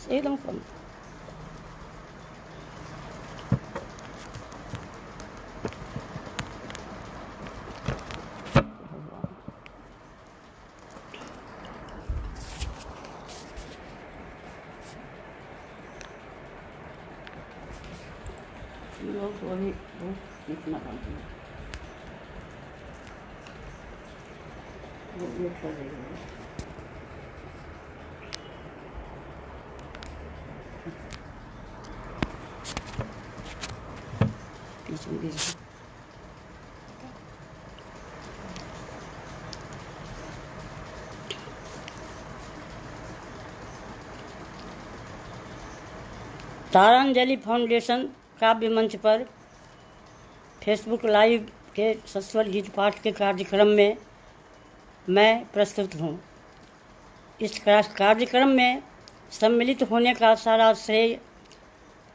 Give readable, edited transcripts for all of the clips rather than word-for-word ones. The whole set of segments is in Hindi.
एकदम कम। लोग वही बहुत इतना करते हैं, ये कर रही है। पीछे बीच तारांजलि फाउंडेशन काव्य मंच पर फेसबुक लाइव के सस्वर गीत पाठ के कार्यक्रम में मैं प्रस्तुत हूँ। इस कार्यक्रम में सम्मिलित होने का सारा श्रेय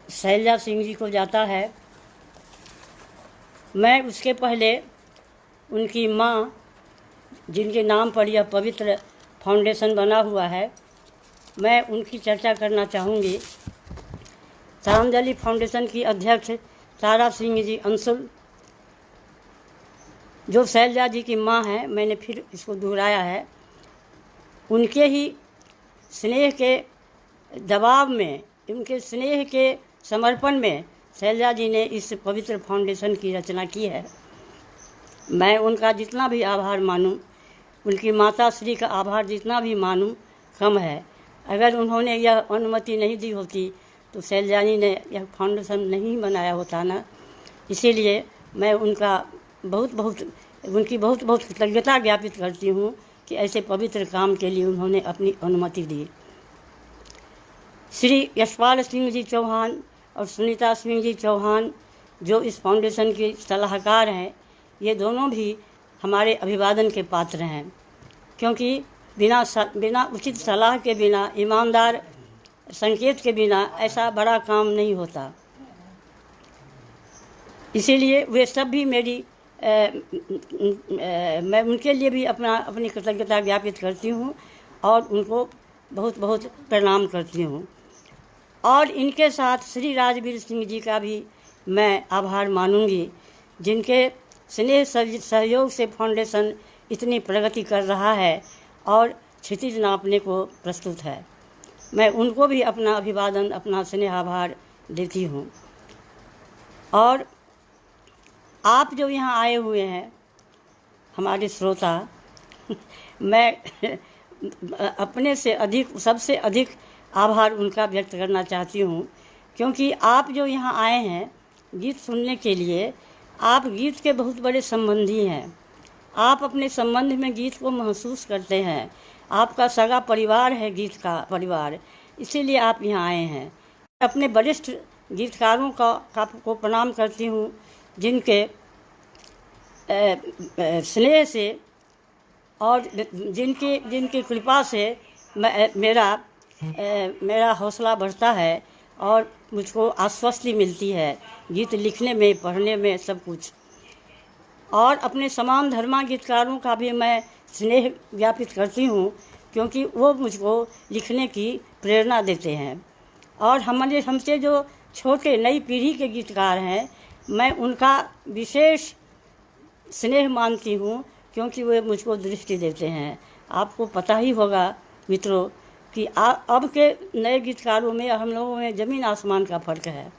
शैलजा सिंह जी को जाता है। मैं उसके पहले उनकी माँ, जिनके नाम पर यह पवित्र फाउंडेशन बना हुआ है, मैं उनकी चर्चा करना चाहूँगी। तारांजलि फाउंडेशन की अध्यक्ष तारा सिंह जी अंशुल, जो शैलजा जी की माँ हैं, मैंने फिर इसको दोहराया है, उनके ही स्नेह के दबाव में, उनके स्नेह के समर्पण में शैलजा जी ने इस पवित्र फाउंडेशन की रचना की है। मैं उनका जितना भी आभार मानूं, उनकी माता श्री का आभार जितना भी मानूं, कम है। अगर उन्होंने यह अनुमति नहीं दी होती तो शैलजा जी ने यह फाउंडेशन नहीं बनाया होता ना। इसीलिए मैं उनकी बहुत बहुत कृतज्ञता ज्ञापित करती हूँ कि ऐसे पवित्र काम के लिए उन्होंने अपनी अनुमति दी। श्री यशपाल सिंह जी चौहान और सुनीता सिंह जी चौहान, जो इस फाउंडेशन के सलाहकार हैं, ये दोनों भी हमारे अभिवादन के पात्र हैं, क्योंकि बिना उचित सलाह के, बिना ईमानदार संकेत के बिना ऐसा बड़ा काम नहीं होता। इसीलिए वे सब भी मैं उनके लिए भी अपनी कृतज्ञता ज्ञापित करती हूँ और उनको बहुत बहुत प्रणाम करती हूँ। और इनके साथ श्री राजवीर सिंह जी का भी मैं आभार मानूंगी, जिनके स्नेह सहयोग से फाउंडेशन इतनी प्रगति कर रहा है और क्षितिज नापने को प्रस्तुत है। मैं उनको भी अपना अभिवादन, अपना स्नेह आभार देती हूँ। और आप जो यहाँ आए हुए हैं, हमारे श्रोता, मैं अपने से अधिक, सबसे अधिक आभार उनका व्यक्त करना चाहती हूँ, क्योंकि आप जो यहाँ आए हैं गीत सुनने के लिए, आप गीत के बहुत बड़े संबंधी हैं। आप अपने संबंध में गीत को महसूस करते हैं। आपका सगा परिवार है गीत का परिवार, इसीलिए आप यहाँ आए हैं। अपने वरिष्ठ गीतकारों को प्रणाम करती हूँ, जिनके स्नेह से और जिनकी कृपा से मेरा हौसला बढ़ता है और मुझको आश्वस्ति मिलती है गीत लिखने में, पढ़ने में, सब कुछ। और अपने समान धर्मा गीतकारों का भी मैं स्नेह ज्ञापित करती हूँ, क्योंकि वो मुझको लिखने की प्रेरणा देते हैं। और हमसे जो छोटे नई पीढ़ी के गीतकार हैं, मैं उनका विशेष स्नेह मानती हूँ, क्योंकि वे मुझको दृष्टि देते हैं। आपको पता ही होगा मित्रों कि अब के नए गीतकारों में हम लोगों में ज़मीन आसमान का फ़र्क है।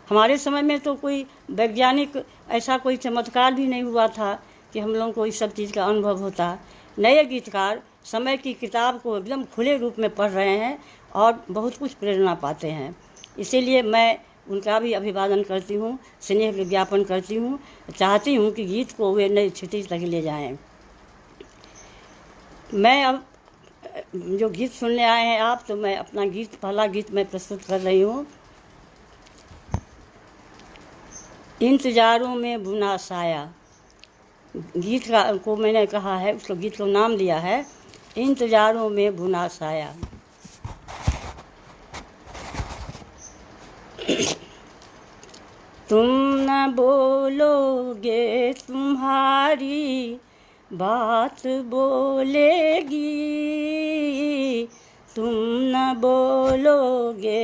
हमारे समय में तो कोई वैज्ञानिक ऐसा कोई चमत्कार भी नहीं हुआ था कि हम लोगों को इस सब चीज़ का अनुभव होता। नए गीतकार समय की किताब को एकदम खुले रूप में पढ़ रहे हैं और बहुत कुछ प्रेरणा पाते हैं। इसीलिए मैं उनका भी अभिवादन करती हूँ, स्नेह ज्ञापन करती हूँ, चाहती हूँ कि गीत को वे नई क्षितिज तक ले जाएं। मैं अब जो गीत सुनने आए हैं आप, तो मैं अपना पहला गीत मैं प्रस्तुत कर रही हूँ। इंतजारों में बुना साया, गीत को मैंने कहा है, उसको गीत को नाम दिया है इंतजारों में बुना साया। तुम न बोलोगे तुम्हारी बात बोलेगी, तुम न बोलोगे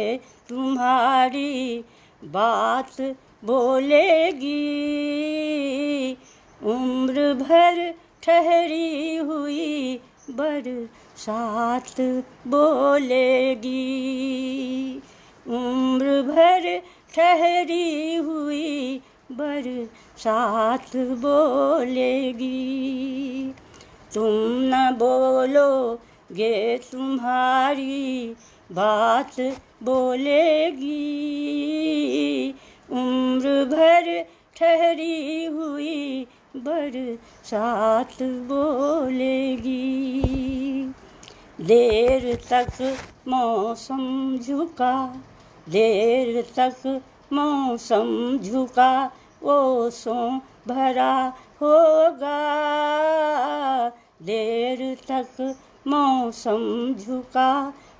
तुम्हारी बात बोलेगी, उम्र भर ठहरी हुई बरसात बोलेगी, उम्र भर ठहरी हुई बरसात बोलेगी। तुम न बोलोगे तुम्हारी बात बोलेगी, उम्र भर ठहरी हुई बरसात बोलेगी। देर तक मौसम झुका, देर तक मौसम झुका, ओसों भरा होगा, देर तक मौसम झुका,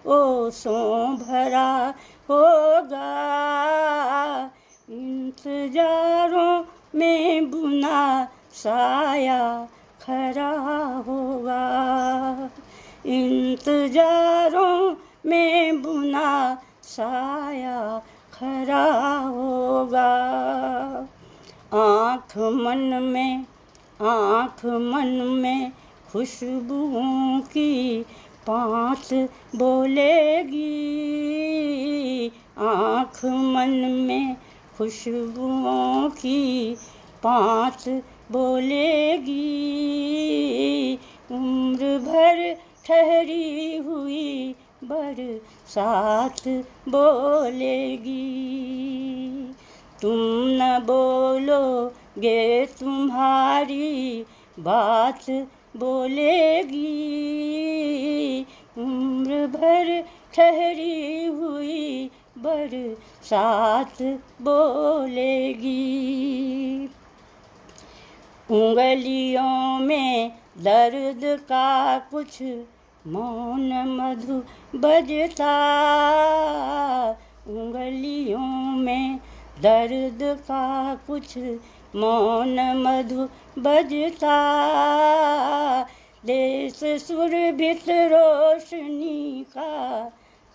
ओसों भरा होगा, इंतजारों में बुना साया खरा होगा, इंतजारों में बुना साया खरा होगा। आँख मन में खुशबुओं की पाँच बोलेगी, आँख मन में खुशबुओं की पाँच बोलेगी, उम्र भर ठहरी हुई बरसात बोलेगी। तुम न बोलोगे तुम्हारी बात बोलेगी, उम्र भर ठहरी हुई बरसात बोलेगी। उंगलियों में दर्द का कुछ मौन मधु बजता, उंगलियों में दर्द का कुछ मौन मधु बजता, देश सुरभित रोशनी का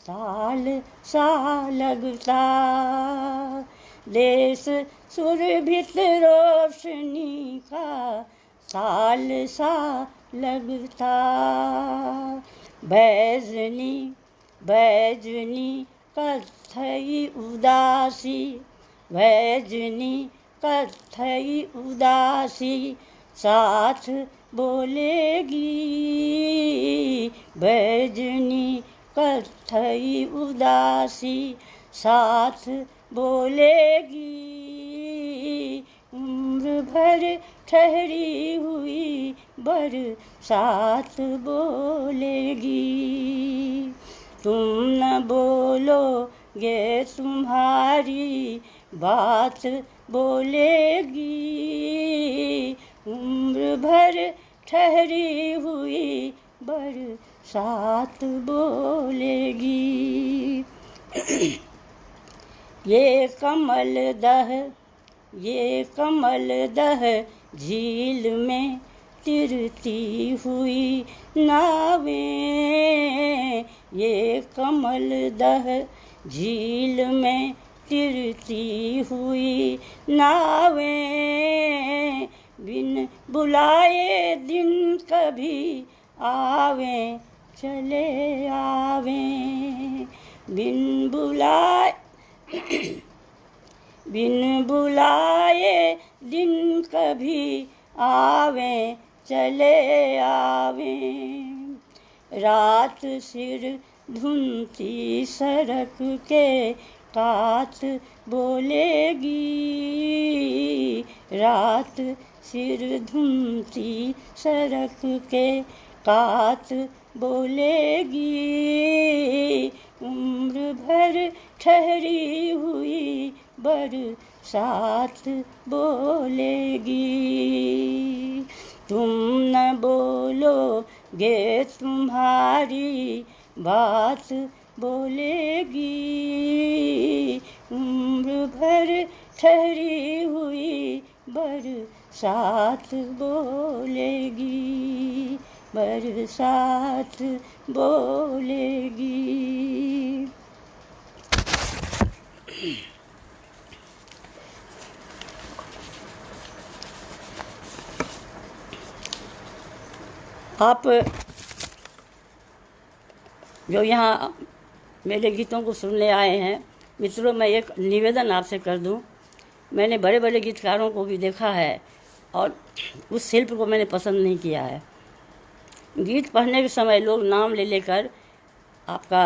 साल सा लगता, देश सुरभित रोशनी का साल सा लगता। बैजनी बैजनी कथई उदासी, बैजनी कथई उदासी साथ बोलेगी, बैजनी कथई उदासी साथ बोलेगी, उम्र भर ठहरी हुई बरसात बोलेगी। तुम न बोलोगे तुम्हारी बात बोलेगी, उम्र भर ठहरी हुई बरसात बोलेगी। ये कमल दह झील में तिरती हुई नावें, ये कमल दह झील में तिरती हुई नावें, बिन बुलाए दिन कभी आवें चले आवें, बिन बुलाए दिन कभी आवें चले आवें। रात सिर धुनती सड़क के कात बोलेगी, रात सिर धुनती सड़क के कात बोलेगी, उम्र भर ठहरी हुई बरसात बोलेगी। तुम न बोलोगे तुम्हारी बात बोलेगी, उम्र भर ठहरी हुई बरसात बोलेगी। बरसात बोलेगी। आप जो यहाँ मेरे गीतों को सुनने आए हैं मित्रों, मैं एक निवेदन आपसे कर दूं। मैंने बड़े बड़े गीतकारों को भी देखा है और उस शिल्प को मैंने पसंद नहीं किया है। गीत पढ़ने के समय लोग नाम ले लेकर आपका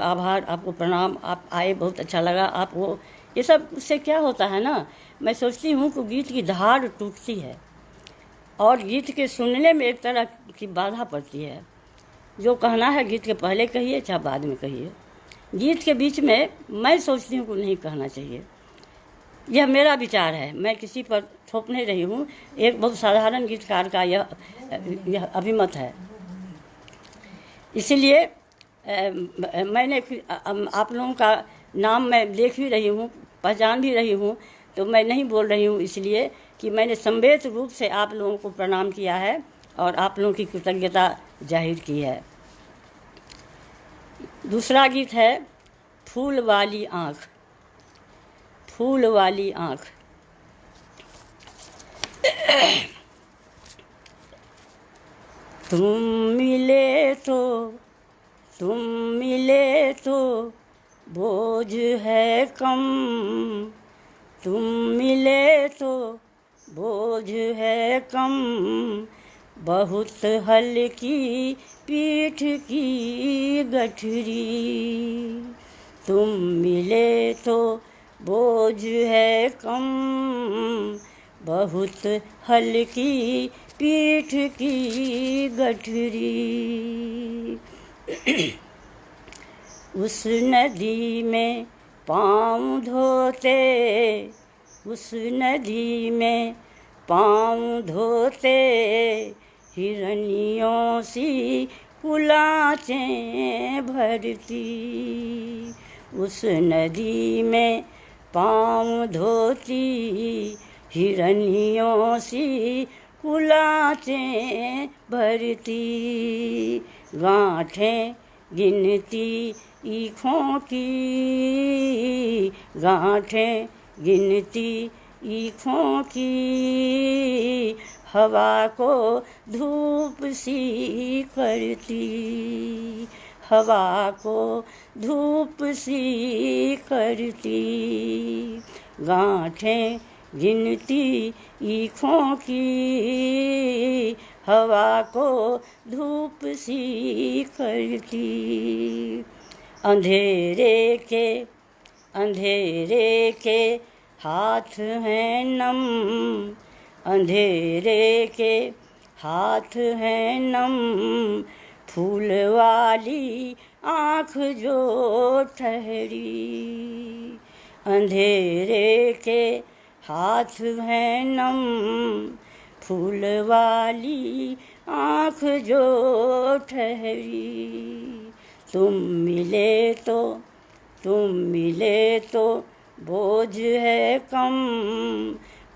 आभार, आपको प्रणाम, आप आए, बहुत अच्छा लगा, आप वो, ये सब उससे क्या होता है ना, मैं सोचती हूँ कि गीत की धार टूटती है और गीत के सुनने में एक तरह की बाधा पड़ती है। जो कहना है गीत के पहले कहिए चाहे बाद में कहिए, गीत के बीच में मैं सोचती हूँ कि नहीं कहना चाहिए। यह मेरा विचार है, मैं किसी पर थोप नहीं रही हूँ। एक बहुत साधारण गीतकार का यह अभिमत है। इसीलिए मैंने आप लोगों का नाम मैं देख भी रही हूँ, पहचान भी रही हूँ, तो मैं नहीं बोल रही हूँ इसलिए कि मैंने संवेद रूप से आप लोगों को प्रणाम किया है और आप लोगों की कृतज्ञता जाहिर की है। दूसरा गीत है फूल वाली आँख। फूल वाली आँख। तुम मिले तो बोझ है कम, तुम मिले तो बोझ है कम, बहुत हल्की पीठ की गठरी। तुम मिले तो बोझ है कम, बहुत हल्की पीठ की गठरी। उस नदी में पाँव धोते, उस नदी में पाँव धोते, हिरनियों सी कुलाचें भरती। उस नदी में पाँव धोती, हिरनियों सी कुलाचें भरती। गांठें गिनती ईखों की, गांठें गिनती ईखों की, हवा को धूप सी करती, हवा को धूप सी करती। गांठें गिनती ईखों की, हवा को धूप सी करती। अंधेरे के हाथ हैं नम, अंधेरे के हाथ हैं नम, फूल वाली आँख जो ठहरी। अंधेरे के हाथ हैं नम, फूल वाली आँख जो ठहरी। तुम मिले तो बोझ है कम,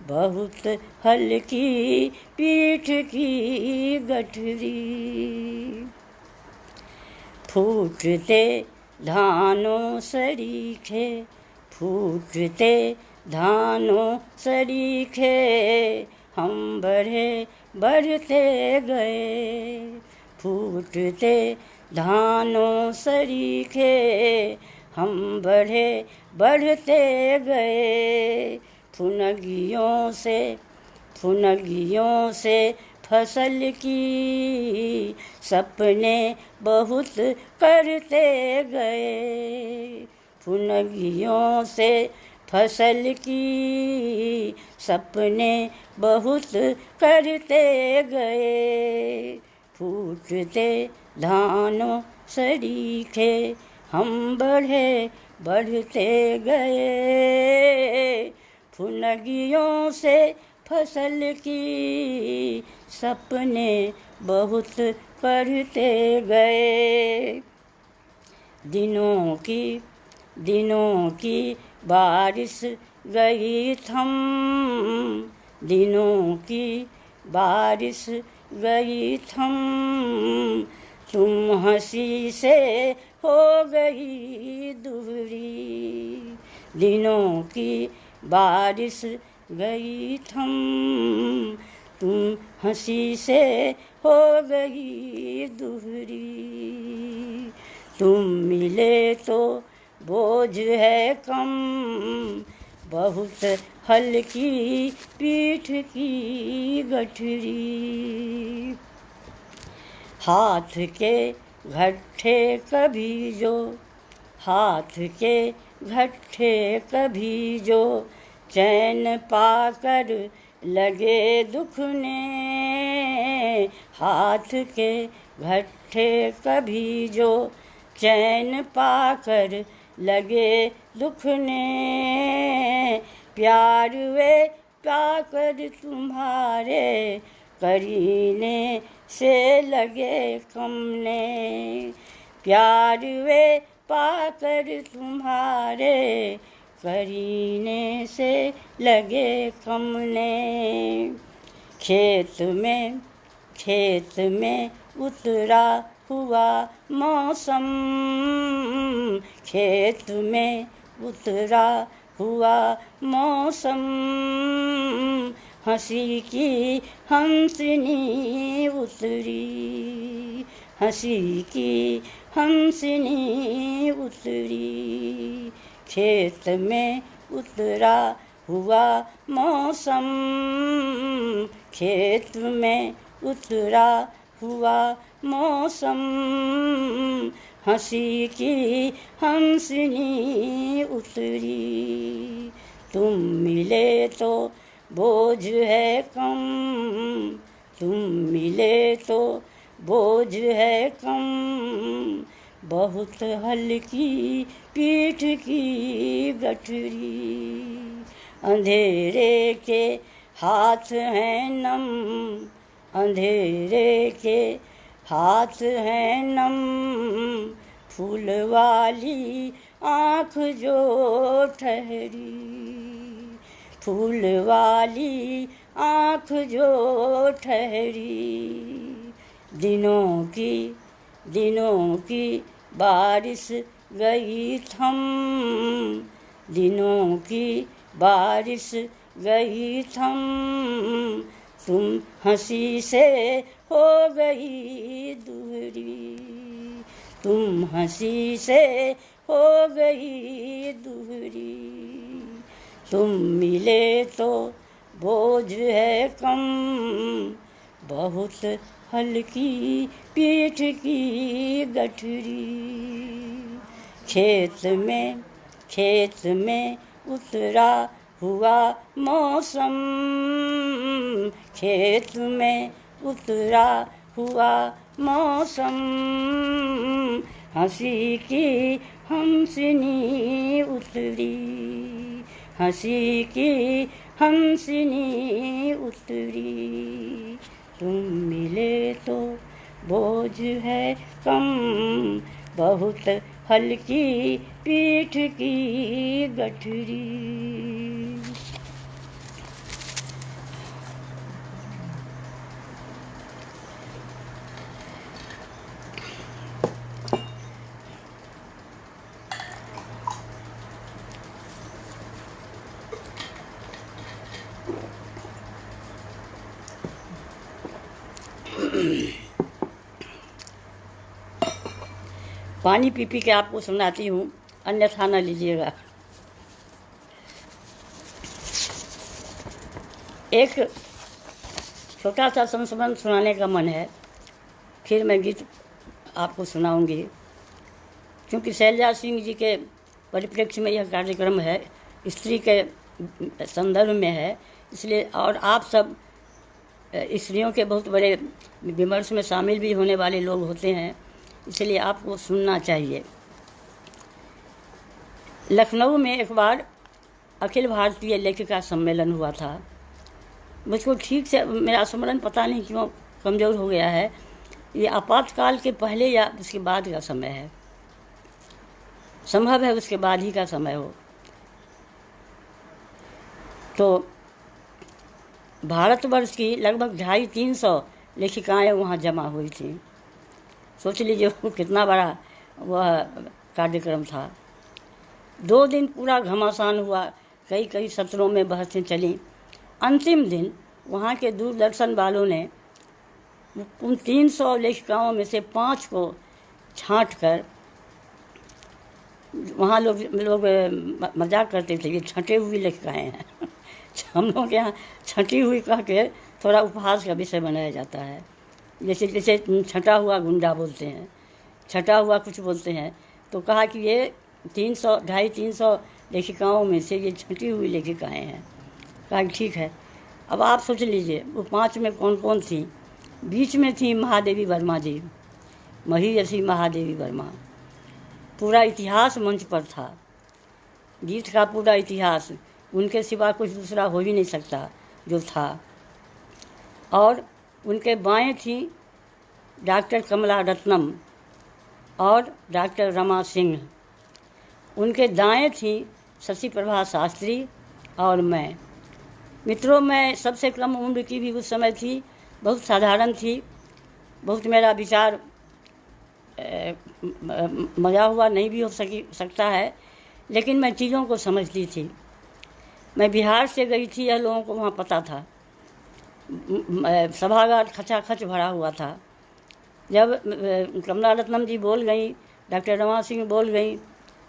बहुत हल्की पीठ की गठरी। फूटते धानों सरीखे, फूटते धानों सरीखे, हम बढ़ते गए। फूटते धानों सरीखे, हम बढ़ते गए। फुनगियों से फसल की सपने बहुत करते गए। फुनगियों से फसल की सपने बहुत करते गए। फूटते धानों सरीखे, हम बढ़ते गए। फुनगियों से फसल की सपने बहुत करते गए। दिनों की बारिश गई थम, दिनों की बारिश गई थम, तुम हंसी से हो गई दूरी। दिनों की बारिश गई थम, तुम हंसी से हो गई दूरी। तुम मिले तो बोझ है कम, बहुत हल्की पीठ की गठरी। हाथ के घट्ठे कभी जो, हाथ के घट्ठे कभी जो, चैन पाकर लगे दुखने। हाथ के घट्ठे कभी जो, चैन पाकर लगे दुखने। प्यार वे पाकर तुम्हारे करीने से लगे कमने। प्यार वे पाकर तुम्हारे करीने से लगे कमने। खेत में उतरा हुआ मौसम, खेत में उतरा हुआ मौसम। हंसी की हंसनी उतरी, हंसी की हंसनी उतरी। खेत में उतरा हुआ मौसम, खेत में उतरा हुआ मौसम। हंसी की हंसनी उतरी। तुम मिले तो बोझ है कम, तुम मिले तो बोझ है कम, बहुत हल्की पीठ की गठरी। अंधेरे के हाथ हैं नम, अंधेरे के हाथ हैं नम, फूल वाली आँख जो ठहरी। फूल वाली आँख जो ठहरी। दिनों की बारिश गई थम, दिनों की बारिश गई थम। तुम हंसी से हो गई दूरी, तुम हंसी से हो गई दूरी। तुम मिले तो बोझ है कम, बहुत हल्की पीठ की गठरी। खेत में उतरा हुआ मौसम, खेत में उतरा हुआ मौसम। हंसी की हंसनी उतरी, हंसी की हंसनी उतरी। तुम मिले तो बोझ है कम, बहुत हल्की पीठ की गठरी। पानी पी पी के आपको सुनाती हूँ, अन्यथा न लीजिएगा। एक छोटा सा संस्मरण सुनाने का मन है, फिर मैं गीत आपको सुनाऊंगी। क्योंकि शैलजा सिंह जी के परिप्रेक्ष्य में यह कार्यक्रम है, स्त्री के संदर्भ में है, इसलिए और आप सब स्त्रियों के बहुत बड़े विमर्श में शामिल भी होने वाले लोग होते हैं, इसलिए आपको सुनना चाहिए। लखनऊ में एक बार अखिल भारतीय लेखिका सम्मेलन हुआ था। मुझको ठीक से मेरा स्मरण पता नहीं क्यों कमज़ोर हो गया है। ये आपातकाल के पहले या उसके बाद का समय है, संभव है उसके बाद ही का समय हो। तो भारतवर्ष की लगभग 250-300 लेखिकाएँ वहाँ जमा हुई थीं। सोच लीजिए वो कितना बड़ा वह कार्यक्रम था। 2 दिन पूरा घमासान हुआ, कई कई सत्रों में बहसें चलीं। अंतिम दिन वहाँ के दूरदर्शन वालों ने उन 300 लेखिकाओं में से 5 को छांट कर, वहाँ लोग मजाक करते थे ये छँटे हुई लेखिकाएँ हैं हम लोग के यहाँ छँटी हुई कह के थोड़ा उपहास का विषय बनाया जाता है। जैसे जैसे छँटा हुआ गुंडा बोलते हैं, छँटा हुआ कुछ बोलते हैं, तो कहा कि ये 300 लेखिकाओं में से ये छँटी हुई लेखिकाएँ हैं। कहा ठीक है। अब आप सोच लीजिए वो 5 में कौन कौन थी। बीच में थी महादेवी वर्मा जी, महीयसी महादेवी वर्मा। पूरा इतिहास मंच पर था, गीत का पूरा इतिहास, उनके सिवा कुछ दूसरा हो ही नहीं सकता जो था। और उनके बाएं थी डॉक्टर कमला रत्नम और डॉक्टर रमा सिंह। उनके दाएं थी शशि प्रभा शास्त्री और मैं। मित्रों, मैं सबसे कम उम्र की भी उस समय थी, बहुत साधारण थी, बहुत मेरा विचार मजा हुआ नहीं भी हो सकता है, लेकिन मैं चीज़ों को समझती थी। मैं बिहार से गई थी, यह लोगों को वहाँ पता था। सभागार खचाखच भरा हुआ था। जब कमला रत्नम जी बोल गई, डॉक्टर रमा सिंह बोल गई,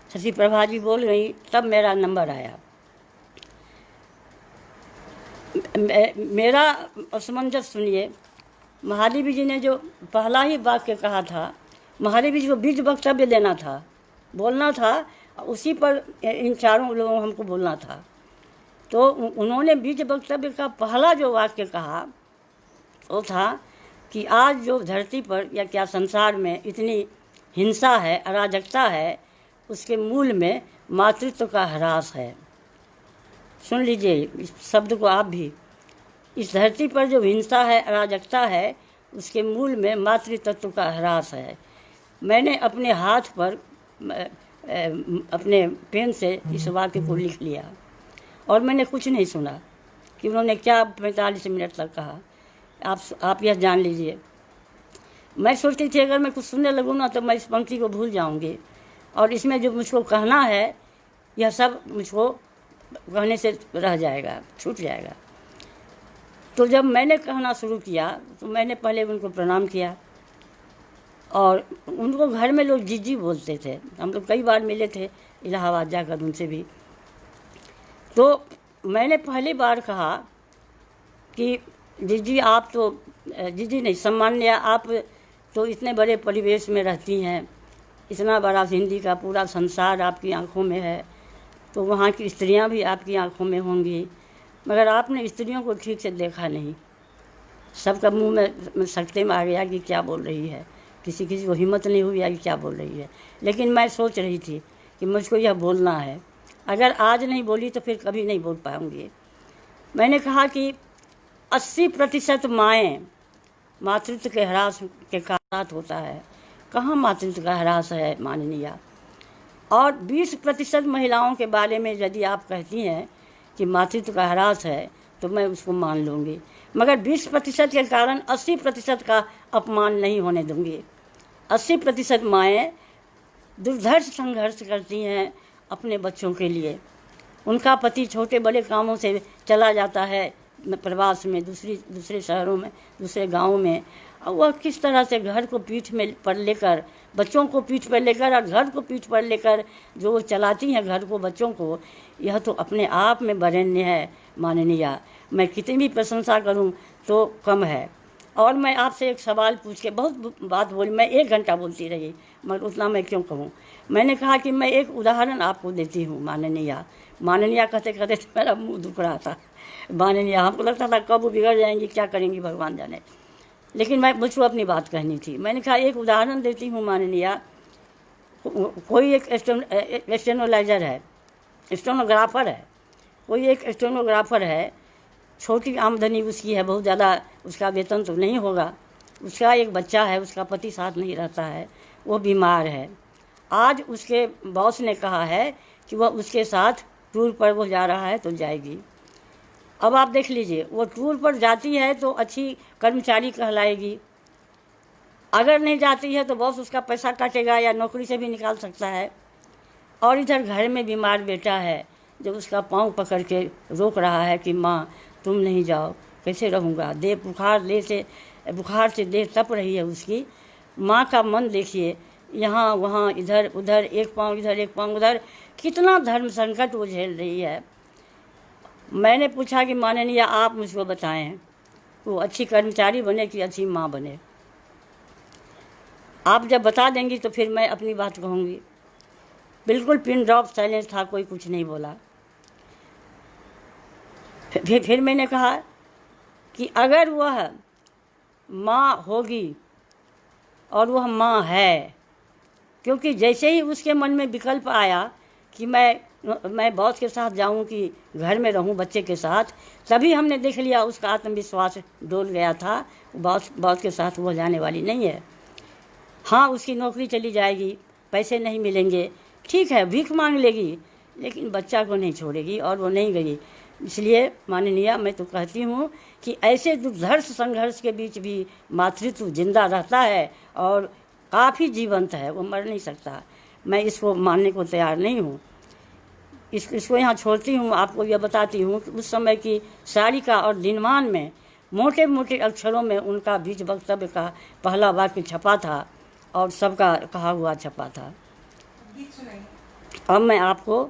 शशि प्रभा जी बोल गई, तब मेरा नंबर आया। मेरा असमंजस सुनिए। महादेवी जी ने जो पहला ही वाक्य कहा था, महादेवी जी को बीज वक्तव्य देना था, बोलना था, उसी पर इन चारों लोगों हमको बोलना था। तो उन्होंने बीज वक्तव्य का पहला जो वाक्य कहा वो था कि आज जो धरती पर या क्या संसार में इतनी हिंसा है, अराजकता है, उसके मूल में मातृत्व का ह्रास है। सुन लीजिए इस शब्द को आप भी। इस धरती पर जो हिंसा है, अराजकता है, उसके मूल में मातृत्व का ह्रास है। मैंने अपने हाथ पर अपने पेन से इस वाक्य को लिख लिया और मैंने कुछ नहीं सुना कि उन्होंने क्या 45 मिनट तक कहा। आप यह जान लीजिए। मैं सोचती थी अगर मैं कुछ सुनने लगूँ ना तो मैं इस पंक्ति को भूल जाऊंगी और इसमें जो मुझको कहना है यह सब मुझको कहने से रह जाएगा, छूट जाएगा। तो जब मैंने कहना शुरू किया तो मैंने पहले उनको प्रणाम किया और उनको घर में लोग जीजी बोलते थे। हम लोग कई बार मिले थे इलाहाबाद जाकर उनसे भी। तो मैंने पहली बार कहा कि जीजी आप तो, जीजी नहीं, सम्मान्य, आप तो इतने बड़े परिवेश में रहती हैं, इतना बड़ा हिंदी का पूरा संसार आपकी आंखों में है, तो वहाँ की स्त्रियां भी आपकी आंखों में होंगी, मगर आपने स्त्रियों को ठीक से देखा नहीं। सबका मुंह में सकते में आ गया कि क्या बोल रही है, किसी किसी को हिम्मत नहीं हुई कि क्या बोल रही है। लेकिन मैं सोच रही थी कि मुझको यह बोलना है, अगर आज नहीं बोली तो फिर कभी नहीं बोल पाऊंगी। मैंने कहा कि 80% माएँ मातृत्व के ह्रास के कारण होता है। कहाँ मातृत्व का ह्रास है माननीय? और 20% महिलाओं के बारे में यदि आप कहती हैं कि मातृत्व का ह्रास है तो मैं उसको मान लूँगी, मगर 20% के कारण 80% का अपमान नहीं होने दूँगी। 80% माएँ दुर्धर्ष संघर्ष करती हैं अपने बच्चों के लिए। उनका पति छोटे बड़े कामों से चला जाता है प्रवास में, दूसरे शहरों में, दूसरे गाँव में, और वह किस तरह से घर को पीठ में पर लेकर, बच्चों को पीठ पर लेकर और घर को पीठ पर लेकर जो वो चलाती हैं घर को, बच्चों को, यह तो अपने आप में बरेण्य है माननीय। मैं कितनी भी प्रशंसा करूं तो कम है। और मैं आपसे एक सवाल पूछ के बहुत बात बोली, मैं 1 घंटा बोलती रही, मगर उतना मैं क्यों कहूँ। मैंने कहा कि मैं एक उदाहरण आपको देती हूँ माननीय। माननीय कहते कहते मेरा मुँह दुख रहा था। माननीय, हमको लगता था कब वो बिगड़ जाएंगी, क्या करेंगी भगवान जाने, लेकिन मुझको अपनी बात कहनी थी। मैंने कहा एक उदाहरण देती हूँ माननीय। कोई एक स्टेनोलाइजर है, स्टेनोग्राफर है, कोई एक स्टेनोग्राफर है, छोटी आमदनी उसकी है, बहुत ज़्यादा उसका वेतन तो नहीं होगा। उसका एक बच्चा है, उसका पति साथ नहीं रहता है, वो बीमार है। आज उसके बॉस ने कहा है कि वह उसके साथ टूर पर वो जा रहा है तो जाएगी। अब आप देख लीजिए, वो टूर पर जाती है तो अच्छी कर्मचारी कहलाएगी, अगर नहीं जाती है तो बॉस उसका पैसा काटेगा या नौकरी से भी निकाल सकता है। और इधर घर में बीमार बेटा है जो उसका पाँव पकड़ के रोक रहा है कि माँ तुम नहीं जाओ, कैसे रहूँगा, बुखार से देह तप रही है उसकी। माँ का मन देखिए, यहाँ वहाँ इधर उधर, एक पाँव इधर एक पाँव उधर, कितना धर्म संकट वो झेल रही है। मैंने पूछा कि माननीय आप मुझको बताएं, वो अच्छी कर्मचारी बने कि अच्छी माँ बने। आप जब बता देंगी तो फिर मैं अपनी बात कहूँगी। बिल्कुल पिन ड्रॉप साइलेंस था, कोई कुछ नहीं बोला। फिर मैंने कहा कि अगर वह माँ होगी, और वह माँ है, क्योंकि जैसे ही उसके मन में विकल्प आया कि मैं बॉस के साथ जाऊं कि घर में रहूं बच्चे के साथ, तभी हमने देख लिया उसका आत्मविश्वास डोल गया था। बॉस के साथ वो जाने वाली नहीं है। हाँ, उसकी नौकरी चली जाएगी, पैसे नहीं मिलेंगे, ठीक है, भीख मांग लेगी, लेकिन बच्चा को नहीं छोड़ेगी, और वो नहीं गई। इसलिए माननीय मैं तो कहती हूँ कि ऐसे दुर्धर्ष संघर्ष के बीच भी मातृत्व जिंदा रहता है और काफ़ी जीवंत है, वो मर नहीं सकता। मैं इसको मानने को तैयार नहीं हूँ। इसको यहाँ छोड़ती हूँ। आपको यह बताती हूँ कि उस समय की सारिका और दिनमान में मोटे मोटे अक्षरों में उनका बीच वक्तव्य का पहला वाक्य छपा था और सबका कहा हुआ छपा था। अब मैं आपको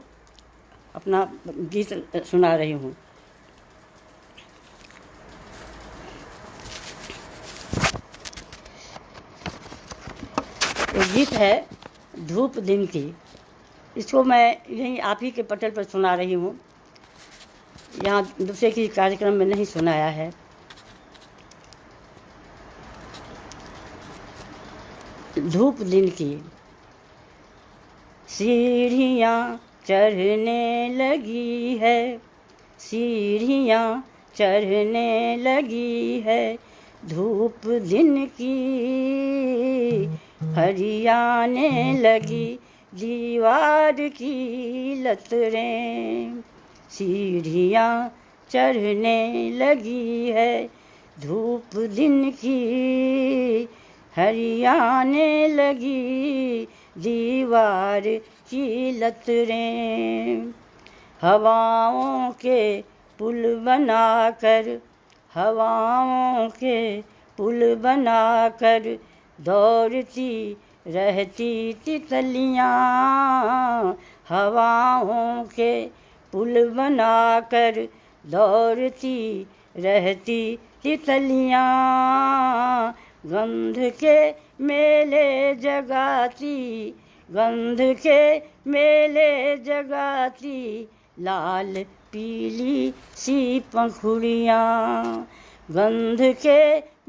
अपना गीत सुना रही हूँ। ये गीत है धूप दिन की। इसको मैं यहीं आप ही के पटल पर सुना रही हूँ, यहाँ दूसरे की कार्यक्रम में नहीं सुनाया है। धूप दिन की। सीढ़ियाँ चढ़ने लगी है, सीढ़ियाँ चढ़ने लगी है, धूप दिन की हरियाने लगी दीवार की लतरें। सीढ़ियाँ चढ़ने लगी है, धूप दिन की हरियाने लगी दीवार की लतरें। हवाओं के पुल बनाकर, हवाओं के पुल बनाकर दौड़ती रहती तितलियाँ। हवाओं के पुल बनाकर दौड़ती रहती तितलियाँ। गंध के मेले जगाती, गंध के मेले जगाती लाल पीली सी पंखुड़ियाँ। गंध के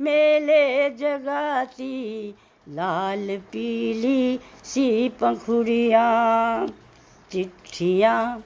मेले जगाती लाल पीली सी पंखुड़ियाँ। चिट्ठियाँ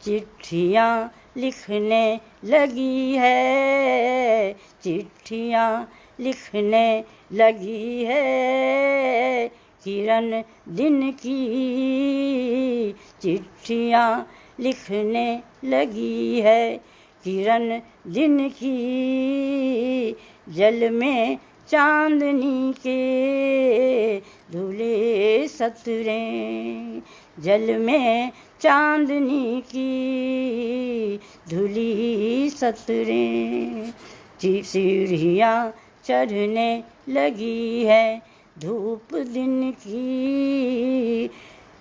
चिट्ठियाँ लिखने लगी है, चिट्ठियाँ लिखने लगी है, किरण दिन की चिट्ठियाँ लिखने लगी है, किरण दिन की। जल में चांदनी के धुले सतरें, जल में चांदनी की धुली सतरें। सीढ़ियाँ चढ़ने लगी है, धूप दिन की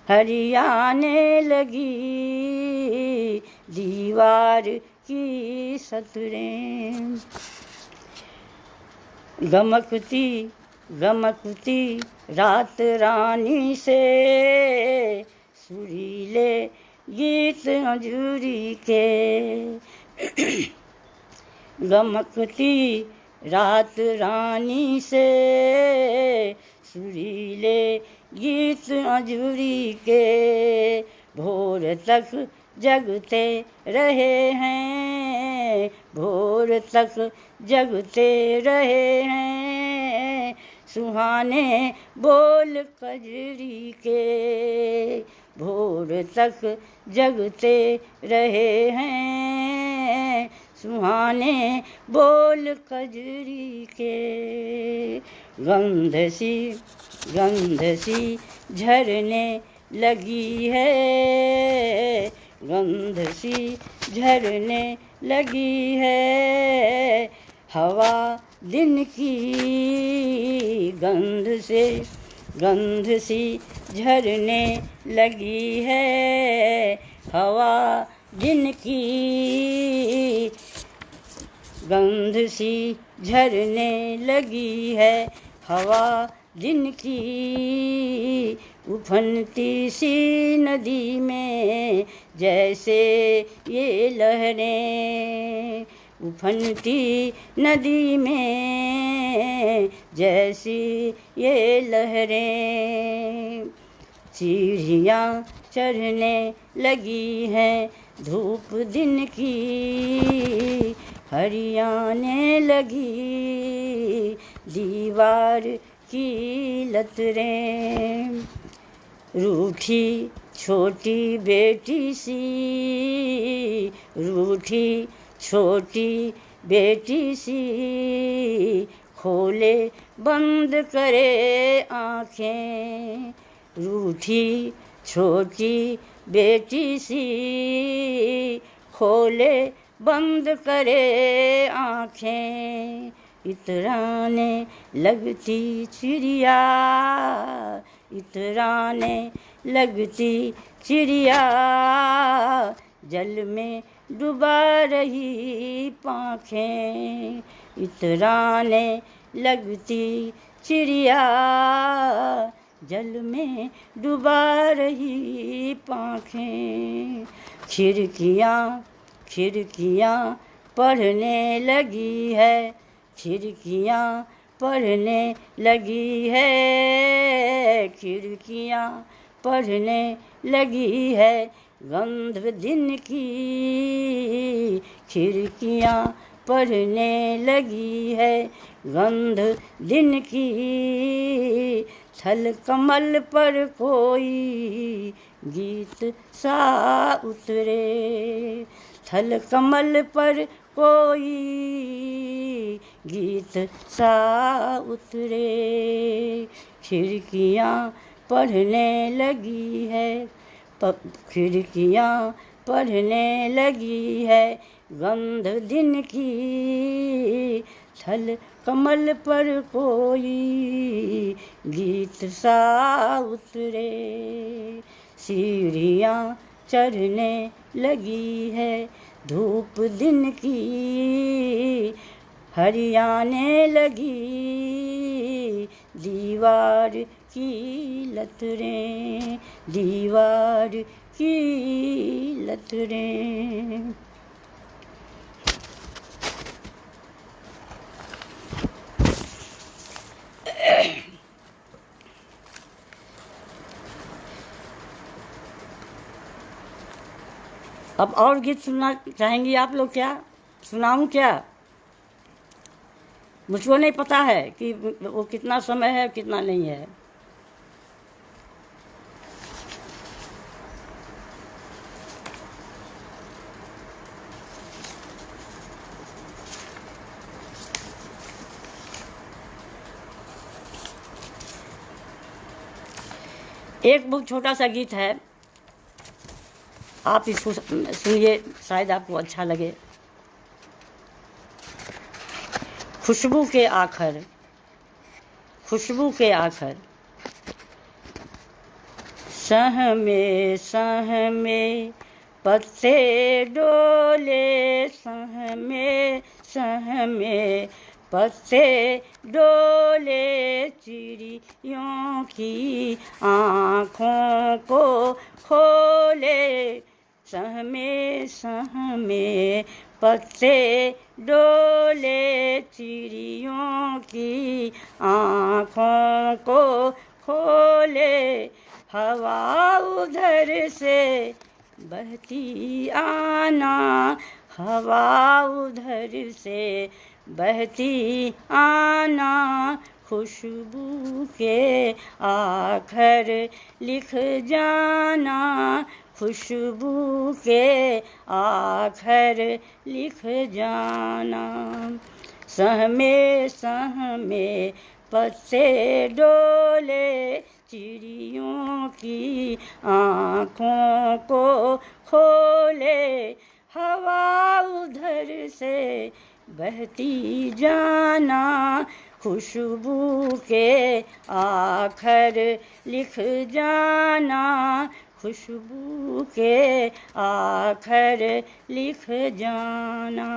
हरियाने लगी दीवार की सतरें। गमकती गमकती रात रानी से सुरीले गीत अंजूरी के। गमकती रात रानी से सुरीले गीत अंजूरी के। भोर तक जगते रहे हैं, भोर तक जगते रहे हैं, सुहाने बोल कजरी के। भोर तक जगते रहे हैं, सुहाने बोल कजरी के। गंध सी झरने लगी है, गंध सी झरने लगी है, हवा दिन की गंध सी झरने लगी है, हवा दिन की गंध सी झरने लगी है, हवा दिन की। उफनती सी नदी में जैसे ये लहरें, उफनती नदी में जैसी ये लहरें, सीढ़ियाँ चढ़ने लगी हैं धूप दिन की, हरियाने लगी दीवार की लतरें। रूठी छोटी बेटी सी, रूठी छोटी बेटी सी, खोले बंद करे आँखें, रूठी छोटी बेटी सी, खोले बंद करे आँखें। इतराने लगती चिड़िया, इतराने लगती चिड़िया, जल में डुबा रही पाँखें, इतराने लगती चिड़िया, जल में डुबा रही पाँखें। खिड़कियाँ पढ़ने लगी है, खिड़कियाँ पढ़ने लगी है, खिड़कियाँ पढ़ने लगी है, गंध दिन की खिड़कियाँ पढ़ने लगी है, गंध दिन की। थल कमल पर कोई गीत सा उतरे, थल कमल पर कोई गीत सा उतरे, खिड़कियाँ पढ़ने लगी है, खिड़कियाँ पढ़ने लगी है, गंध दिन की। थल कमल पर कोई गीत सा उतरे, सीढ़ियाँ चढ़ने लगी है धूप दिन की, हरियाने लगी दीवार की लतरें, दीवार की लतरें। अब और गीत सुनना चाहेंगी आप लोग? क्या सुनाऊं? क्या मुझको नहीं पता है कि वो कितना समय है कितना नहीं है। एक बहुत छोटा सा गीत है, आप इसको सुनिए, शायद आपको अच्छा लगे। खुशबू के आखर, खुशबू के आखर, सहमे पत्ते डोले, सहमे पत्ते डोले, चिड़ियों की आँखों को खोले, सहमे पत्ते डोले, चिड़ियों की आँखों को खोले, हवा उधर से बहती आना, हवा उधर से बहती आना, खुशबू के आखर लिख जाना, खुशबू के आखर लिख जाना। सहमे सहमे पत्ते डोले, चिड़ियों की आँखों को खोले, हवा उधर से बहती जाना। खुशबू के आखर लिख जाना, खुशबू के आखर लिख जाना।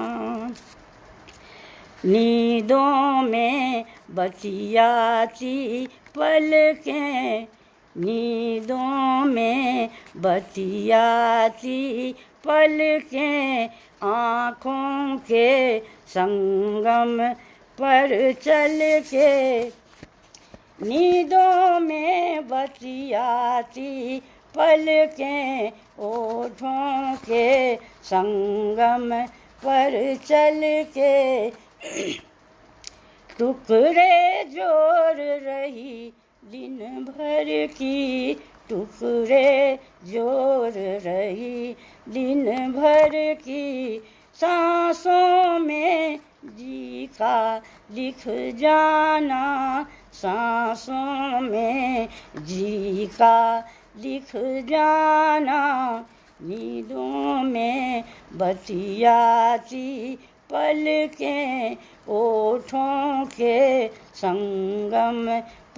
नींदों में बतियाती पलकें, नींदों में बतियाती पलकें, आँखों के संगम पर चल के। नींदों में बतियाती पलकें, ओठों के संगम पर चल के। टुकड़े जोड़ रही दिन भर की, टुकड़े जोड़ रही दिन भर की, सांसों में जी का लिख जाना, सांसों में जी का लिख जाना। नींदों में बतियाती पलकें, ओठों के संगम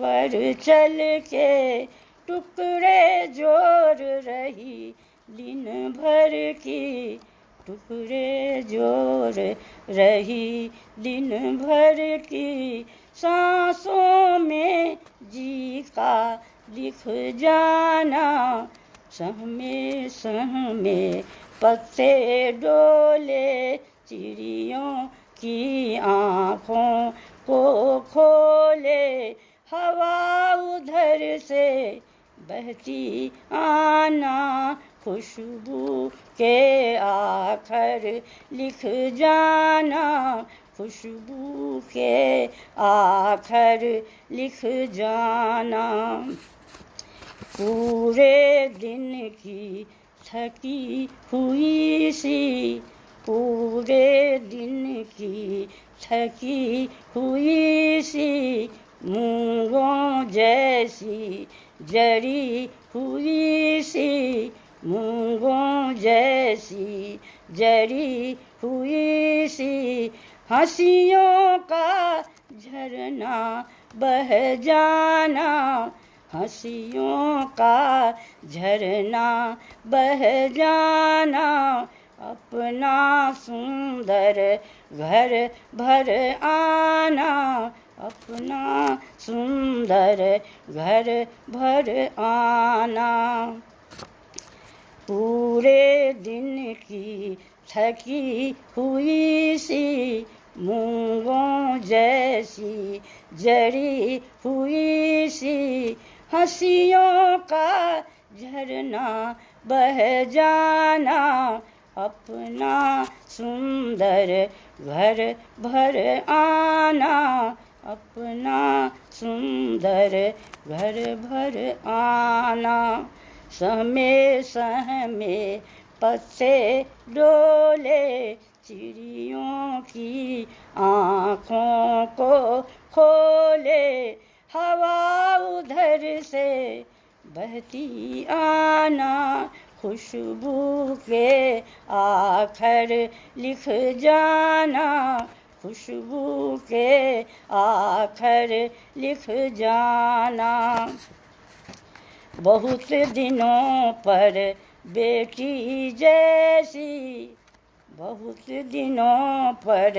पर चल के। टुकड़े जोड़ रही दिन भर की, टुकड़े जोड़ रही दिन भर की, सांसों में जी का लिख जाना। सहमे सहमे पत्ते डोले, चिड़ियों की आँखों को खोले, हवा उधर से बहती आना। खुशबू के आखर लिख जाना, खुशबू के आखर लिख जाना। पूरे दिन की थकी हुई सी, पूरे दिन की थकी हुई सी, मूंगों जैसी जड़ी हुई सी, मूंगों जैसी जड़ी हुई सी, हंसियों का झरना बह जाना, हंसियों का झरना बह जाना। अपना सुंदर घर भर आना, अपना सुंदर घर भर आना। पूरे दिन की थकी हुई सी, मूंगों जैसी जड़ी हुई सी, हंसियों का झरना बह जाना। अपना सुंदर घर भर आना, अपना सुंदर घर भर आना। सहमे सहमे पत्ते डोले, चिड़ियों की आँखों को खोले, हवा उधर से बहती आना। खुशबू के आखर लिख जाना, खुशबू के आखर लिख जाना। बहुत दिनों पर बेटी जैसी, बहुत दिनों पर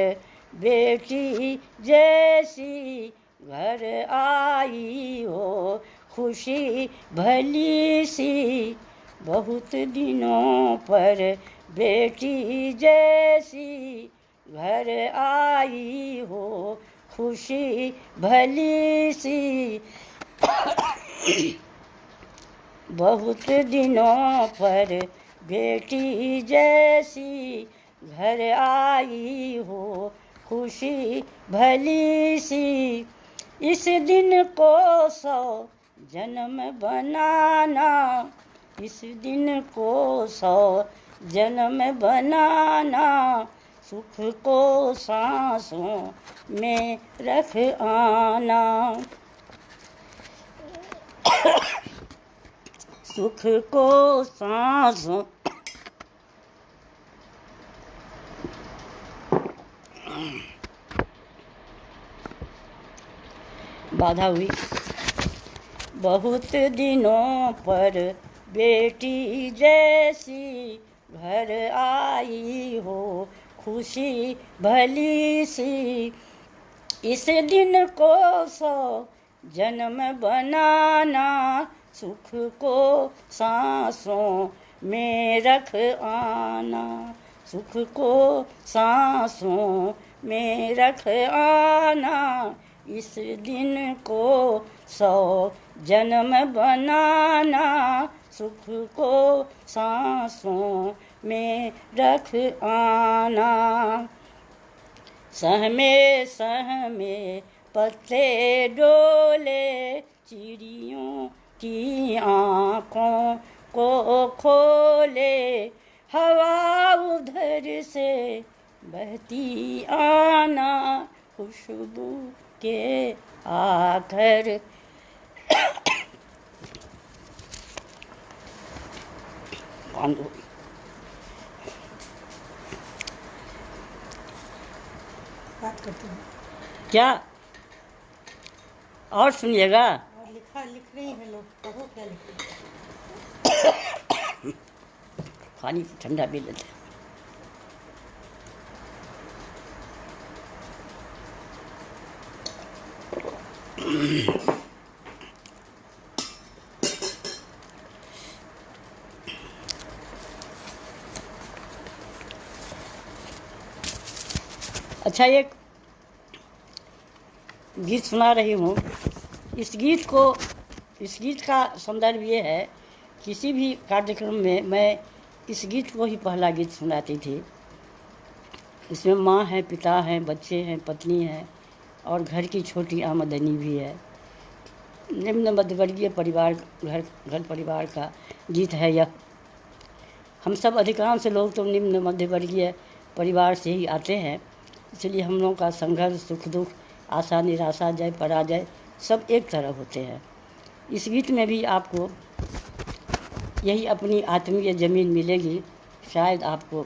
बेटी जैसी, घर आई हो खुशी भली सी। बहुत दिनों पर बेटी जैसी, घर आई हो खुशी भली सी। बहुत दिनों पर बेटी जैसी, घर आई हो खुशी भली सी। इस दिन को 100 जन्म बनाना, इस दिन को 100 जन्म बनाना, सुख को सांसों में रख आना, सुख को सांसों बाधा हुई। बहुत दिनों पर बेटी जैसी घर आई हो, खुशी भली सी, इस दिन को 100 जन्म बनाना, सुख को सांसों में रख आना, सुख को सांसों में रख आना, इस दिन को 100 जन्म बनाना, सुख को सांसों में रख आना। सहमे सहमे पत्ते डोले, चिड़ियों की आँखों को खोले, हवा उधर से बहती आना, खुशबू के आकर बात करते हैं क्या और सुनिएगा। और लिख रही है लोग, कहो क्या लिख रही। पानी ठंडा भी लेते हैं। अच्छा, एक गीत सुना रही हूँ। इस गीत का संदर्भ ये है, किसी भी कार्यक्रम में मैं इस गीत को ही पहला गीत सुनाती थी। इसमें माँ है, पिता हैं, बच्चे हैं, पत्नी है और घर की छोटी आमदनी भी है। निम्न मध्यवर्गीय परिवार, घर परिवार का गीत है यह। हम सब अधिकांश लोग तो निम्न मध्यवर्गीय परिवार से ही आते हैं, इसलिए हम लोगों का संघर्ष, सुख दुख, आशा निराशा, जय पराजय सब एक तरह होते हैं। इस गीत में भी आपको यही अपनी आत्मीय ज़मीन मिलेगी। शायद आपको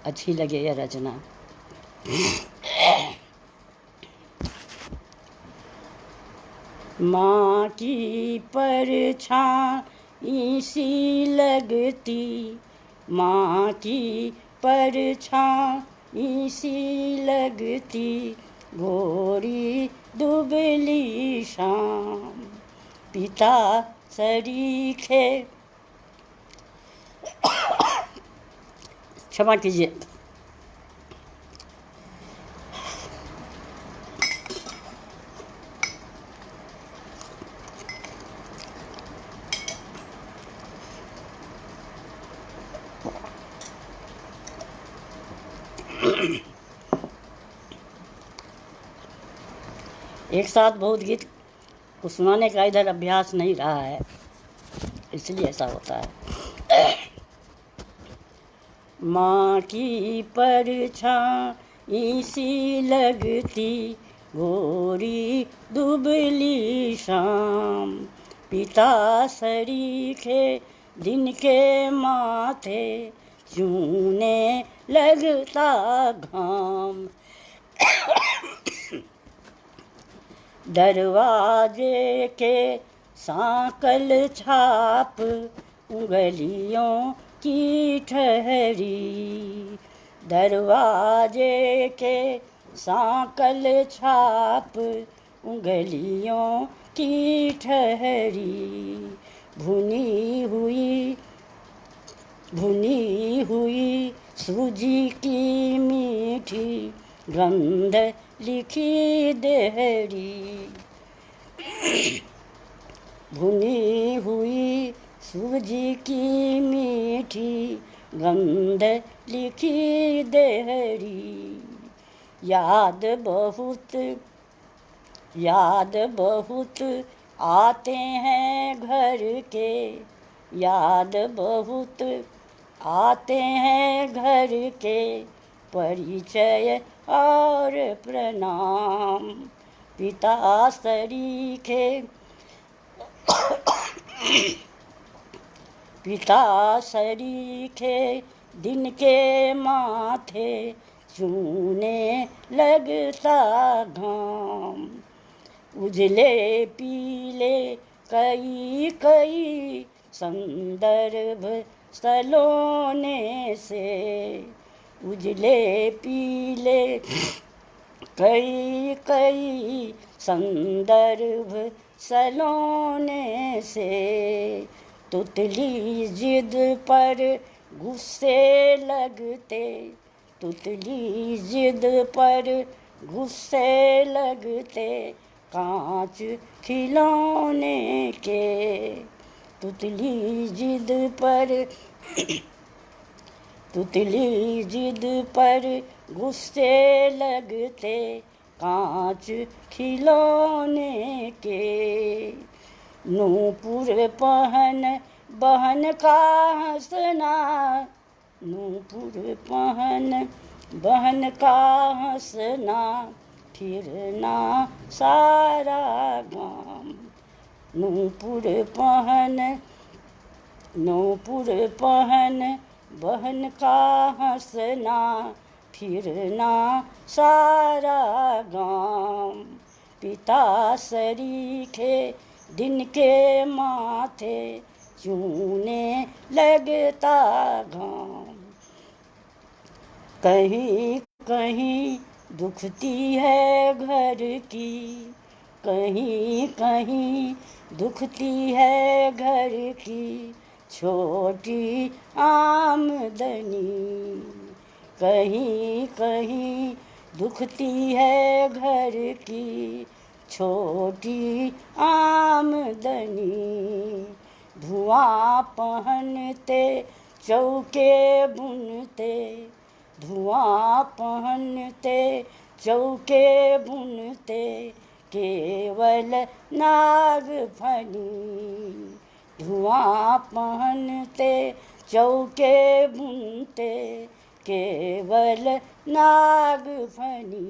अच्छी लगे यह रचना। माँ की परछाई सी लगती, माँ की परछाई सी लगती, गोरी दुबली शाम, पिता सरीखे, क्षमा कीजिए, एक साथ बहुत गीत को सुनाने का इधर अभ्यास नहीं रहा है, इसलिए ऐसा होता है। माँ की परछाई सी लगती, गोरी दुबली शाम, पिता सरीखे दिन के माथे, चूने लगता घाम, दरवाजे के सांकल छाप, उंगलियों की ठहरी, दरवाजे के सांकल छाप, उंगलियों की ठहरी, भुनी हुई सूजी की मीठी गंध लिखी देहरी, भुनी हुई सूजी की मीठी गंध लिखी देहरी, याद बहुत आते हैं घर के, याद बहुत आते हैं घर के परिचय और प्रणाम। पिता सरीखे पिता सरीखे दिन के माथे चूने लगता घाम। उजले पीले कई कई संदर्भ सलोने से, उजले पीले कई कई संदर्भ सलोने से। तुतली जिद पर गुस्से लगते, तुतली जिद पर गुस्से लगते कांच खिलौने के। तुतली जिद पर तुतली जिद पर गुस्से लगते कांच खिलौने के। नूपुर पहन बहन का हंसना, नूपुर पहन बहन का हंसना फिरना सारा गाम। नूपुर पहन बहन का हंसना फिरना सारा गाम। पिता सरीखे दिन के माथे चूने लगता घाम। कहीं कहीं दुखती है घर की, कहीं कहीं दुखती है घर की छोटी आमदनी। कहीं कहीं दुखती है घर की छोटी आमदनी। धुआं पहनते चौके बुनते, धुआं पहनते चौके बुनते केवल नागफनी। धुआं पहनते चौके बुनते केवल नागफनी।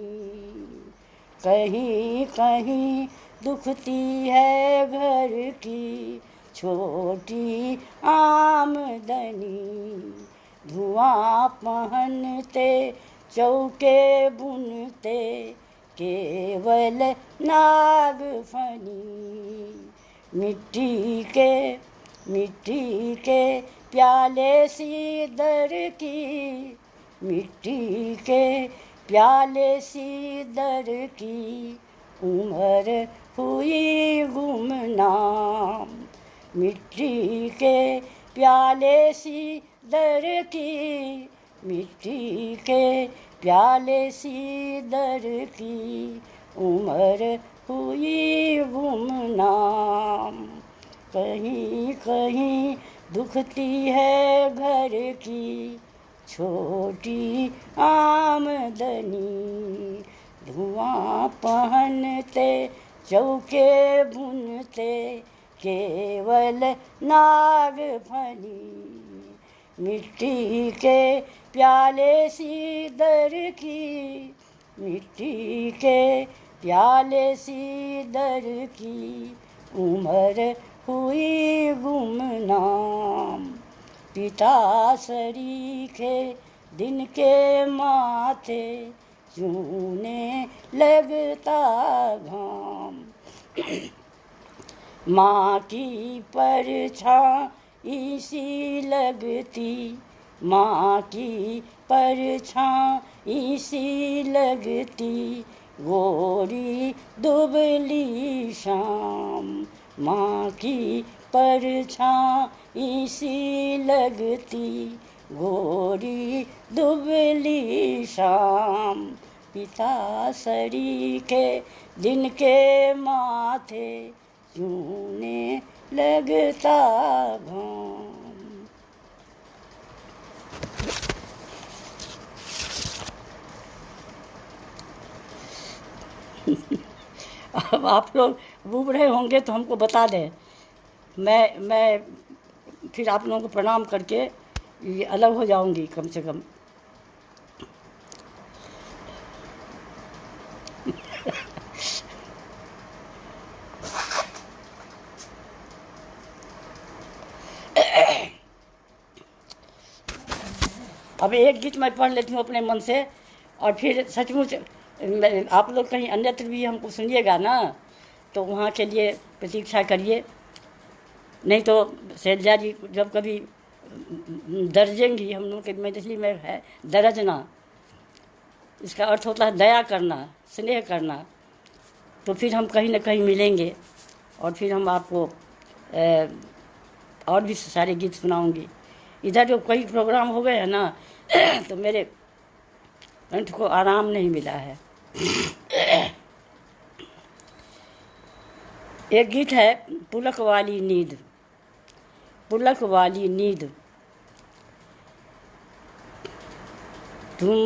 कहीं कहीं दुखती है घर की छोटी आमदनी। धुआं पहनते चौके बुनते केवल नागफनी। मिट्टी के प्याले सी दर की, मिट्टी के प्याले सी दर की उम्र हुई गुमनाम। मिट्टी के प्याले सी दर की, मिट्टी के प्याले सी दर की उम्र हुई गुमनाम। कहीं कहीं दुखती है घर की छोटी आमदनी। धुआं पहनते चौके बुनते केवल नागफनी। मिट्टी के प्याले सी दर की, मिट्टी के प्याले सी दर की उम्र हुई गुमनाम। पिता सरीखे दिन के माथे चूने लगता घाम। माँ की परछाई सी लगती, माँ की परछाई सी लगती गोरी दुबली शाम। माँ की परछाई सी लगती गोरी दुबली शाम। पिता सरीखे दिन के माथे चूने लगता घाम। अब आप लोग डूब रहे होंगे तो हमको बता दें, मैं फिर आप लोगों को प्रणाम करके ये अलग हो जाऊंगी कम से कम। अब एक गीत मैं पढ़ लेती हूँ अपने मन से, और फिर सचमुच आप लोग कहीं अन्यत्र भी हमको सुनिएगा ना, तो वहाँ के लिए प्रतीक्षा करिए। नहीं तो शैलजा जी जब कभी दर्जेंगी, हम लोग के मैथिली में है दरजना, इसका अर्थ होता है दया करना, स्नेह करना। तो फिर हम कहीं ना कहीं मिलेंगे, और फिर हम आपको और भी सारे गीत सुनाऊंगी। इधर जो कई प्रोग्राम हो गए हैं ना तो मेरे कंठ को आराम नहीं मिला है। एक गीत है पुलक वाली नींद। पुलक वाली नींद। तुम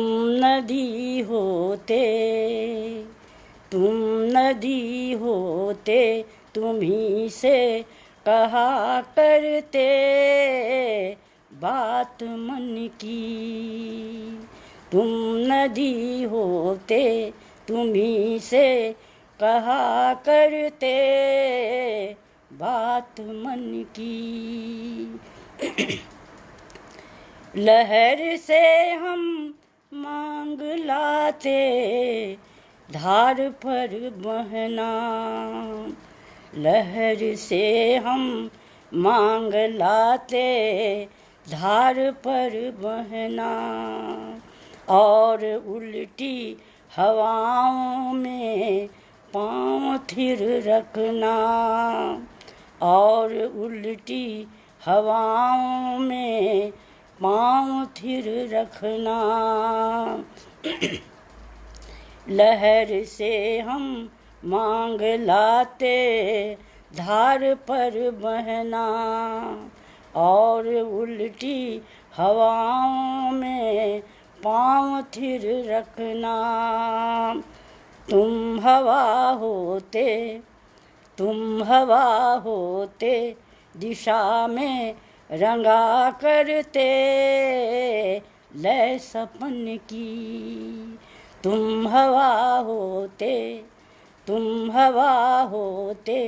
नदी होते, तुम नदी होते, तुम ही से कहा करते बात मन की। तुम नदी होते, तुम ही से कहा करते बात मन की। लहर से हम मांग लाते, धार पर बहना। लहर से हम मांग लाते, धार पर बहना। और उल्टी हवाओं में पाँव थिर रखना। और उल्टी हवाओं में पाँव थिर रखना। लहर से हम मांग लाते, धार पर बहना। और उल्टी हवाओं में पाँव थिर रखना। तुम हवा होते, तुम हवा होते, दिशा में रंगा करते लय सपन की। तुम हवा होते, तुम हवा होते,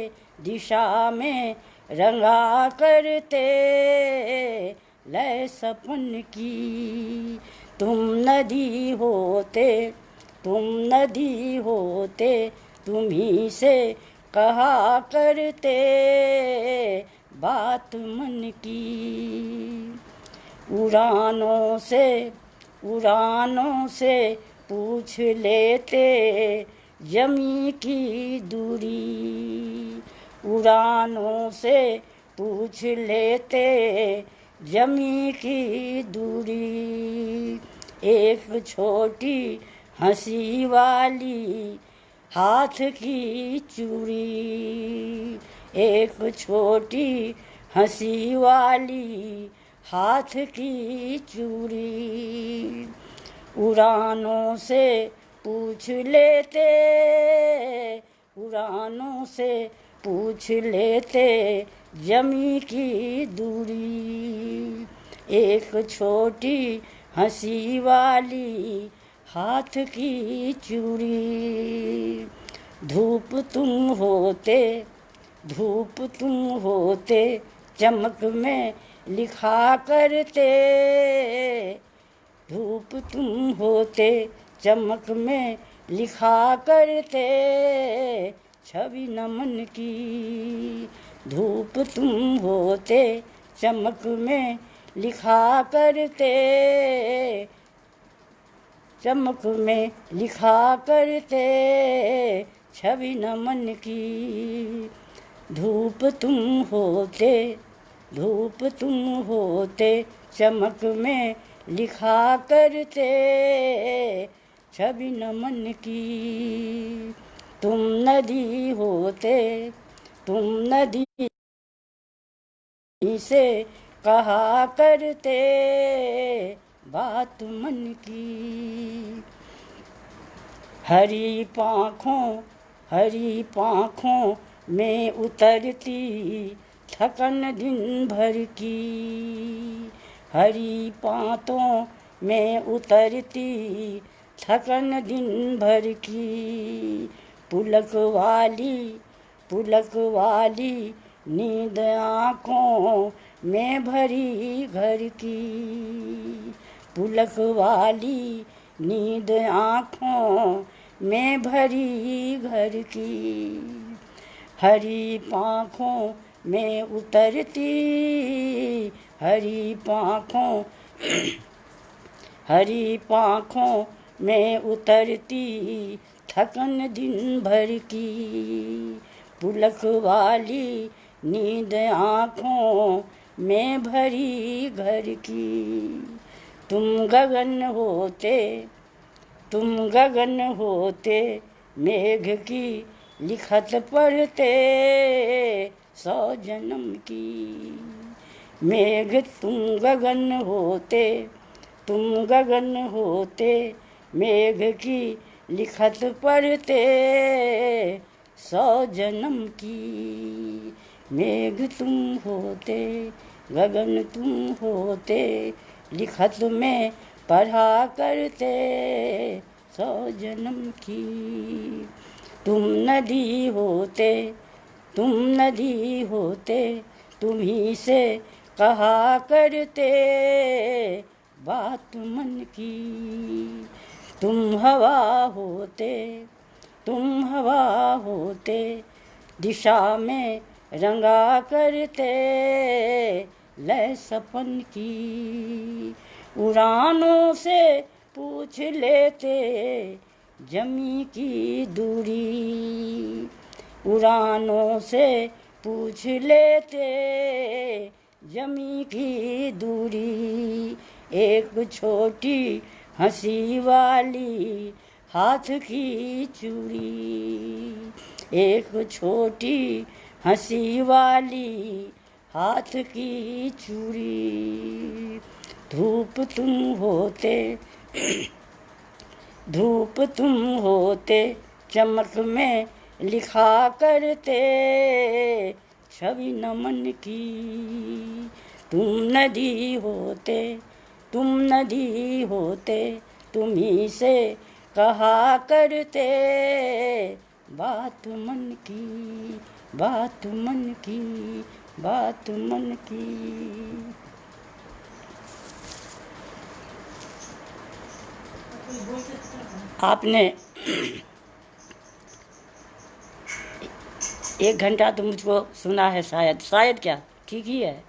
दिशा में रंगा करते लय सपन की। तुम नदी होते, तुम नदी होते, तुम ही से कहा करते बात मन की। उड़ानों से पूछ लेते जमी की दूरी। उड़ानों से पूछ लेते जमी की दूरी। एक छोटी हंसी वाली हाथ की चूड़ी। एक छोटी हंसी वाली हाथ की चूड़ी। उड़ानों से पूछ लेते, उड़ानों से पूछ लेते जमी की दूरी। एक छोटी हंसी वाली हाथ की चूड़ी। धूप तुम होते, धूप तुम होते, चमक में लिखा करते। धूप तुम होते, चमक में लिखा करते छवि नमन की। धूप तुम होते, चमक में लिखा करते, चमक में लिखा करते छवि नमन की। धूप तुम होते, धूप तुम होते, चमक में लिखा करते छवि नमन की। तुम नदी होते, तुम नदी से कहा करते बात मन की। हरी पाँखों, हरी पाँखों में उतरती थकन दिन भर की, हरी पातों में उतरती थकन दिन भर की, पुलक वाली नींद आँखों में भरी घर की, पुलक वाली नींद आँखों में भरी घर की, हरी पाँखों में उतरती, हरी पाँखों में उतरती थकन दिन भर की, पुलक वाली नींद आँखों में भरी घर की। तुम गगन होते मेघ की लिखत पढ़ते 100 जन्म की, मेघ तुम गगन होते मेघ की लिखत पढ़ते 100 जन्म की, मेघ तुम होते गगन तुम होते लिखत में पढ़ा करते 100 जन्म की। तुम नदी होते तुम ही से कहा करते बात मन की, तुम हवा होते दिशा में रंगा करते लय सपन की, उड़ानों से पूछ लेते जमी की दूरी, उड़ानों से पूछ लेते जमी की दूरी, एक छोटी हंसी वाली हाथ की चूड़ी, एक छोटी हंसी वाली हाथ की चूड़ी, धूप तुम होते चमक में लिखा करते छवि नमन की, तुम नदी होते तुम ही से कहा करते बात मन की, बात मन की, बात मन की। आपने 1 घंटा तो मुझको सुना है, शायद क्या ठीक ही है।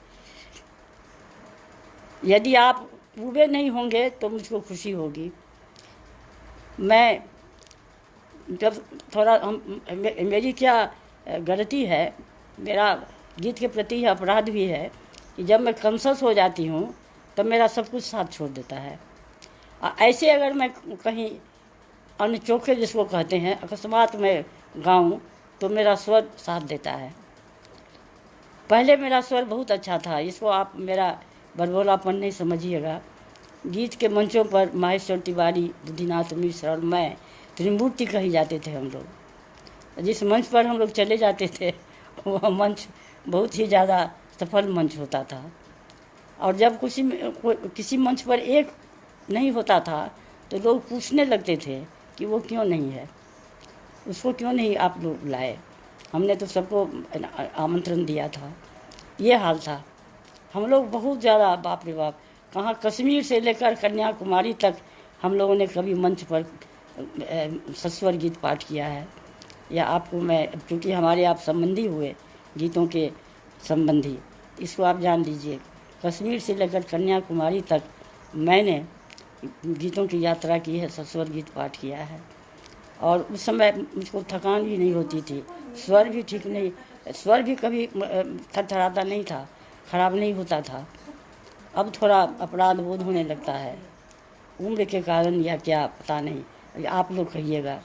यदि आप पूरे नहीं होंगे तो मुझको खुशी होगी। मैं जब थोड़ा मेरी क्या गलती है, मेरा गीत के प्रति अपराध भी है कि जब मैं कॉन्शस हो जाती हूँ तब मेरा सब कुछ साथ छोड़ देता है। ऐसे अगर मैं कहीं अनचोखे जिसको कहते हैं अकस्मात में गाऊं तो मेरा स्वर साथ देता है। पहले मेरा स्वर बहुत अच्छा था, इसको आप मेरा बड़बोलापन नहीं समझिएगा। गीत के मंचों पर माहेश्वर तिवारी, बुद्धिनाथ मिश्र और मैं त्रिमूर्ति कही जाते थे हम लोग। जिस मंच पर हम लोग चले जाते थे वह मंच बहुत ही ज़्यादा सफल मंच होता था। और जब किसी मंच पर एक नहीं होता था तो लोग पूछने लगते थे कि वो क्यों नहीं है, उसको क्यों नहीं आप लोग लाए। हमने तो सबको आमंत्रण दिया था। ये हाल था। हम लोग बहुत ज़्यादा बाप रे बाप, कहाँ कश्मीर से लेकर कन्याकुमारी तक हम लोगों ने कभी मंच पर सस्वर गीत पाठ किया है। या आपको मैं, क्योंकि हमारे आप संबंधी हुए गीतों के संबंधी, इसको आप जान लीजिए। कश्मीर से लेकर कन्याकुमारी तक मैंने गीतों की यात्रा की है, सस्वर गीत पाठ किया है। और उस समय मुझको थकान भी नहीं होती थी, स्वर भी ठीक नहीं, स्वर भी कभी थरथराता नहीं था, खराब नहीं होता था। अब थोड़ा अपराध बोध होने लगता है, उम्र के कारण या क्या पता नहीं, आप लोग कहिएगा।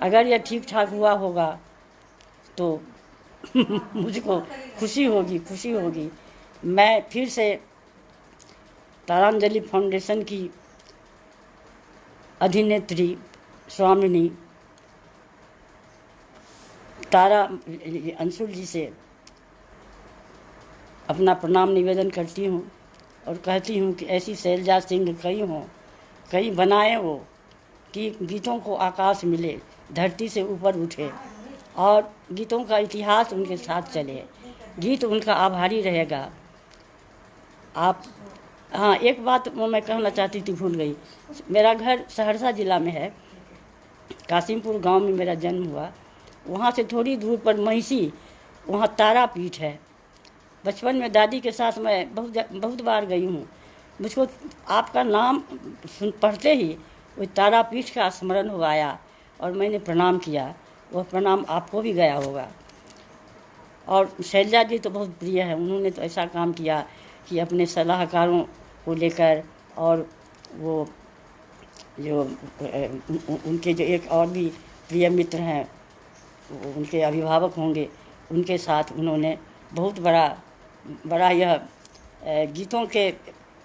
अगर यह ठीक ठाक हुआ होगा तो मुझको खुशी होगी। मैं फिर से तारांजलि फाउंडेशन की अधिनेत्री स्वामिनी तारा अंशुल जी से अपना प्रणाम निवेदन करती हूँ और कहती हूँ कि ऐसी शैलजा सिंह कई हों, कई बनाए वो कि गीतों को आकाश मिले, धरती से ऊपर उठे और गीतों का इतिहास उनके साथ चले, गीत उनका आभारी रहेगा। आप हाँ, एक बात वो मैं कहना चाहती थी, भूल गई। मेरा घर सहरसा ज़िला में है, कासिमपुर गांव में मेरा जन्म हुआ। वहाँ से थोड़ी दूर पर महिषी, वहाँ तारापीठ है। बचपन में दादी के साथ मैं बहुत बार गई हूँ। मुझको आपका नाम पढ़ते ही वो तारापीठ का स्मरण हो आया और मैंने प्रणाम किया। वह प्रणाम आपको भी गया होगा। और शैलजा जी तो बहुत प्रिय है। उन्होंने तो ऐसा काम किया कि अपने सलाहकारों को लेकर, और वो जो उनके जो एक और भी प्रिय मित्र हैं, उनके अभिभावक होंगे, उनके साथ उन्होंने बहुत बड़ा यह गीतों के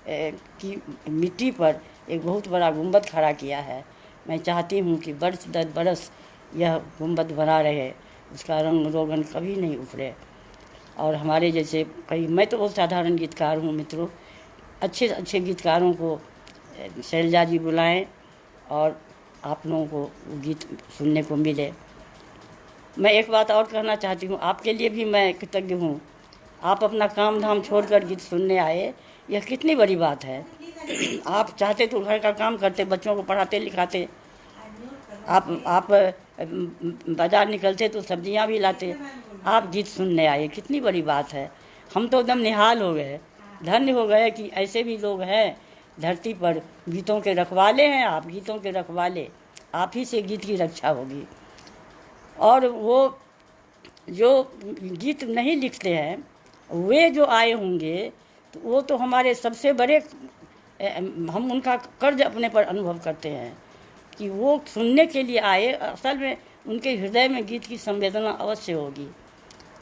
की मिट्टी पर एक बहुत बड़ा गुंबद खड़ा किया है। मैं चाहती हूँ कि बरस दर बरस यह गुंबद बना रहे, उसका रंग रोगन कभी नहीं उखड़े। और हमारे जैसे कई, मैं तो बहुत साधारण गीतकार हूँ मित्रों, अच्छे अच्छे गीतकारों को शैलजा जी बुलाएं और आप लोगों को गीत सुनने को मिले। मैं एक बात और कहना चाहती हूँ, आपके लिए भी मैं कृतज्ञ हूँ। आप अपना काम धाम छोड़कर गीत सुनने आए, यह कितनी बड़ी बात है। आप चाहते तो घर का काम करते, बच्चों को पढ़ाते लिखाते, आप बाजार निकलते तो सब्जियां भी लाते, आप गीत सुनने आए, कितनी बड़ी बात है। हम तो एकदम निहाल हो गए, धन्य हो गए कि ऐसे भी लोग हैं धरती पर। गीतों के रखवाले हैं आप, गीतों के रखवाले। आप ही से गीत की रक्षा होगी। और वो जो गीत नहीं लिखते हैं, वे जो आए होंगे, तो वो तो हमारे सबसे बड़े, हम उनका कर्ज अपने पर अनुभव करते हैं कि वो सुनने के लिए आए। असल में उनके हृदय में गीत की संवेदना अवश्य होगी।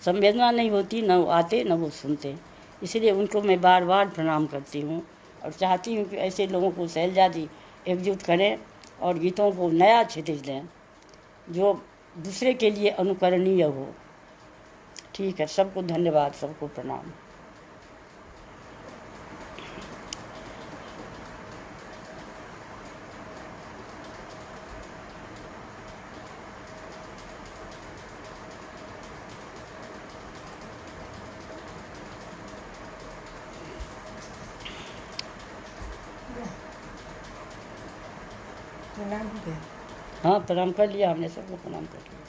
संवेदना नहीं होती, न वो आते न वो सुनते। इसलिए उनको मैं बार बार प्रणाम करती हूँ और चाहती हूँ कि ऐसे लोगों को शैलजा जी एकजुट करें और गीतों को नया क्षितिज दें जो दूसरे के लिए अनुकरणीय हो। ठीक है, सबको धन्यवाद, सबको प्रणाम। प्रणाम हो गया। हाँ, प्रणाम कर लिया हमने, सबको प्रणाम कर लिया।